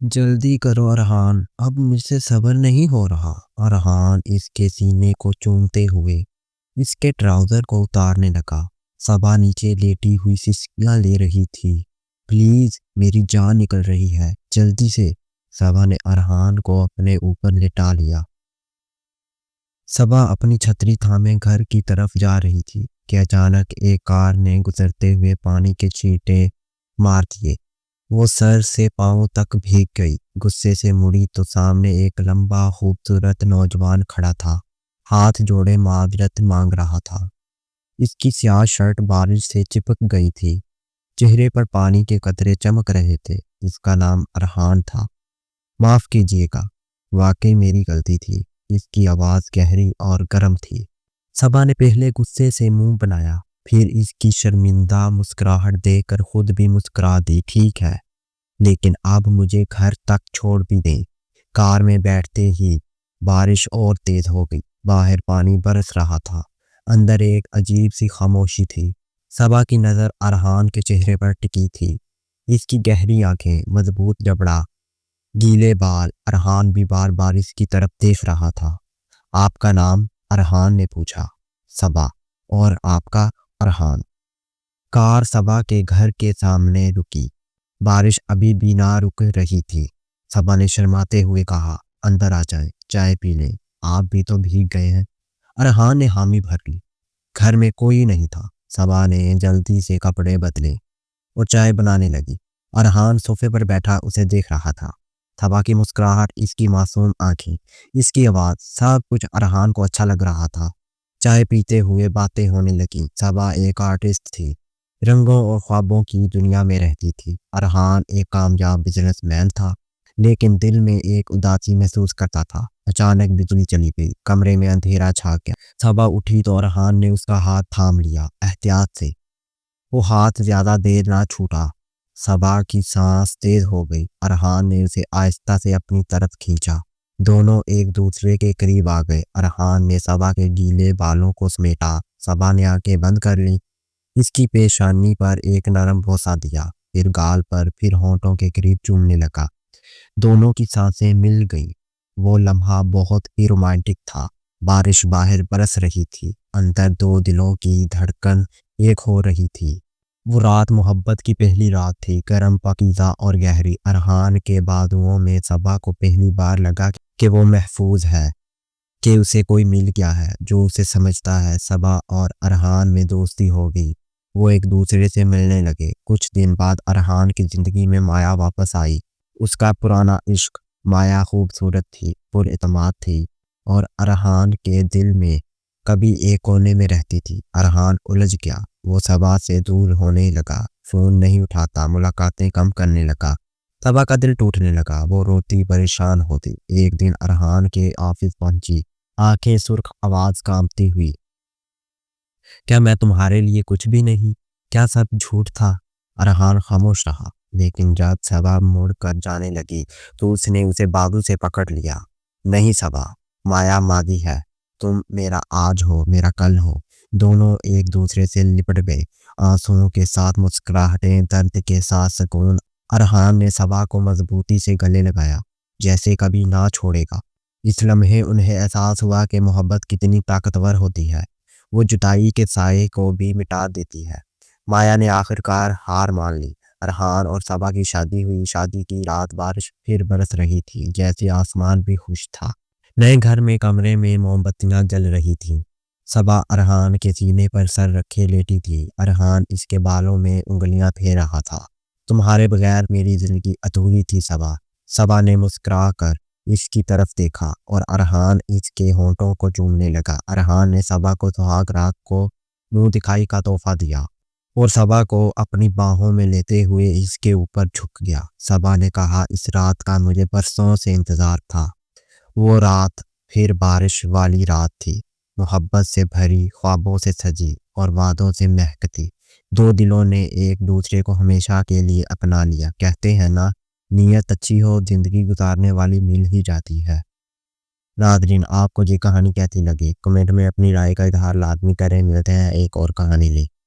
جلدی کرو ارحان، اب مجھ سے صبر نہیں ہو رہا۔ ارحان اس کے سینے کو چومتے ہوئے اس کے ٹراؤزر کو اتارنے لگا۔ صبا نیچے لیٹی ہوئی سسکیاں لے رہی تھی۔ پلیز میری جان نکل رہی ہے، جلدی سے۔ صبا نے ارحان کو اپنے اوپر لٹا لیا۔ صبا اپنی چھتری تھامے گھر کی طرف جا رہی تھی کہ اچانک ایک کار نے گزرتے ہوئے پانی کے چھینٹے مار دیے۔ وہ سر سے پاؤں تک بھیگ گئی۔ غصے سے مڑی تو سامنے ایک لمبا خوبصورت نوجوان کھڑا تھا، ہاتھ جوڑے معذرت مانگ رہا تھا۔ اس کی سیاہ شرٹ بارش سے چپک گئی تھی، چہرے پر پانی کے قطرے چمک رہے تھے۔ اس کا نام ارحان تھا۔ معاف کیجیے گا، واقعی میری غلطی تھی۔ اس کی آواز گہری اور گرم تھی۔ صبا نے پہلے غصے سے منہ بنایا، پھر اس کی شرمندہ مسکراہٹ دیکھ کر خود بھی مسکرا دی۔ ٹھیک ہے، لیکن اب مجھے گھر تک چھوڑ بھی دیں۔ کار میں بیٹھتے ہی بارش اور تیز ہو گئی۔ باہر پانی برس رہا تھا، اندر ایک عجیب سی خاموشی تھی۔ صبا کی نظر ارحان کے چہرے پر ٹکی تھی۔ اس کی گہری آنکھیں، مضبوط جبڑا، گیلے بال۔ ارحان بھی بار بار اس کی طرف دیکھ رہا تھا۔ آپ کا نام؟ ارحان نے پوچھا۔ صبا۔ اور آپ کا؟ ارحان۔ کار صبا کے گھر کے سامنے رکی۔ بارش ابھی بھی نہ رک رہی تھی۔ صبا نے شرماتے ہوئے کہا، اندر آ جائیں، چائے پی لیں، آپ بھی تو بھیگ گئے ہیں۔ ارحان نے حامی بھر لی۔ گھر میں کوئی نہیں تھا۔ صبا نے جلدی سے کپڑے بدلے اور چائے بنانے لگی۔ ارحان صوفے پر بیٹھا اسے دیکھ رہا تھا۔ صبا کی مسکراہٹ، اس کی معصوم آنکھیں، اس کی آواز، سب کچھ ارحان کو اچھا لگ رہا تھا۔ چائے پیتے ہوئے باتیں ہونے لگیں۔ صبا ایک آرٹسٹ تھی، رنگوں اور خوابوں کی دنیا میں رہتی تھی۔ ارحان ایک کامیاب بزنس مین تھا، لیکن دل میں ایک اداسی محسوس کرتا تھا۔ اچانک بجلی چلی گئی، کمرے میں اندھیرا چھا گیا۔ صبا اٹھی تو ارحان نے اس کا ہاتھ تھام لیا، احتیاط سے۔ وہ ہاتھ زیادہ دیر نہ چھوٹا۔ صبا کی سانس تیز ہو گئی۔ ارحان نے اسے آہستہ سے اپنی طرف کھینچا۔ دونوں ایک دوسرے کے قریب آ گئے۔ ارحان نے صبا کے گیلے بالوں کو سمیٹا۔ صبا نے آنکھیں بند کر لیں۔ اس کی پیشانی پر ایک نرم بوسہ دیا، پھر گال پر، پھر ہونٹوں کے قریب چومنے لگا۔ دونوں کی سانسیں مل گئیں۔ وہ لمحہ بہت ہی رومانٹک تھا۔ بارش باہر برس رہی تھی، اندر دو دلوں کی دھڑکن ایک ہو رہی تھی۔ وہ رات محبت کی پہلی رات تھی، گرم، پاکیزہ اور گہری۔ ارحان کے بازوؤں میں صبا کو پہلی بار لگا کہ وہ محفوظ ہے، کہ اسے کوئی مل گیا ہے جو اسے سمجھتا ہے۔ صبا اور ارحان میں دوستی ہو گئی۔ وہ ایک دوسرے سے ملنے لگے۔ کچھ دن بعد ارحان کی زندگی میں مایا واپس آئی۔ اس کا پرانا عشق۔ مایا خوبصورت تھی، پر اعتماد تھی، اور ارحان کے دل میں کبھی ایک کونے میں رہتی تھی۔ ارحان الجھ گیا۔ وہ صبا سے دور ہونے لگا، فون نہیں اٹھاتا، ملاقاتیں کم کرنے لگا۔ صبا کا دل ٹوٹنے لگا، وہ روتی، پریشان ہوتی۔ ایک دن ارحان کے آفس پہنچی، آنکھیں سرخ، آواز کانپتی ہوئی۔ کیا میں تمہارے لیے کچھ بھی نہیں؟ کیا سب جھوٹ تھا؟ ارحان خاموش رہا، لیکن جب صبا مڑ کر جانے لگی تو اس نے اسے بازو سے پکڑ لیا۔ نہیں صبا، مایا ماضی ہے، تم میرا آج ہو، میرا کل ہو۔ دونوں ایک دوسرے سے لپٹ گئے، آنسوؤں کے ساتھ مسکراہٹیں، درد کے ساتھ سکون۔ ارحان نے صبا کو مضبوطی سے گلے لگایا، جیسے کبھی نہ چھوڑے گا۔ اس لمحے انہیں احساس ہوا کہ محبت کتنی طاقتور ہوتی ہے، وہ جدائی کے سائے کو بھی مٹا دیتی ہے۔ مایا نے آخرکار ہار مان لی۔ ارحان اور صبا کی شادی ہوئی۔ شادی کی رات بارش پھر برس رہی تھی، جیسے آسمان بھی خوش تھا۔ نئے گھر میں کمرے میں موم بتیاں جل رہی تھیں۔ صبا ارحان کے سینے پر سر رکھے لیٹی تھی۔ ارحان اس کے بالوں میں انگلیاں پھیر رہا تھا۔ تمہارے بغیر میری زندگی ادھوری تھی صبا۔ صبا نے مسکرا کر اس کی طرف دیکھا اور ارحان اس کے ہونٹوں کو چومنے لگا۔ ارحان نے صبا کو سہاگ رات کو منہ دکھائی کا تحفہ دیا اور صبا کو اپنی باہوں میں لیتے ہوئے اس کے اوپر جھک گیا۔ صبا نے کہا، اس رات کا مجھے برسوں سے انتظار تھا۔ وہ رات پھر بارش والی رات تھی، محبت سے بھری، خوابوں سے سجی اور وعدوں سے مہکتی۔ دو دلوں نے ایک دوسرے کو ہمیشہ کے لیے اپنا لیا۔ کہتے ہیں نا، نیت اچھی ہو، زندگی گزارنے والی مل ہی جاتی ہے۔ ناظرین، آپ کو یہ کہانی کیسی لگی؟ کمنٹ میں اپنی رائے کا اظہار لازمی کریں۔ ملتے ہیں ایک اور کہانی لے۔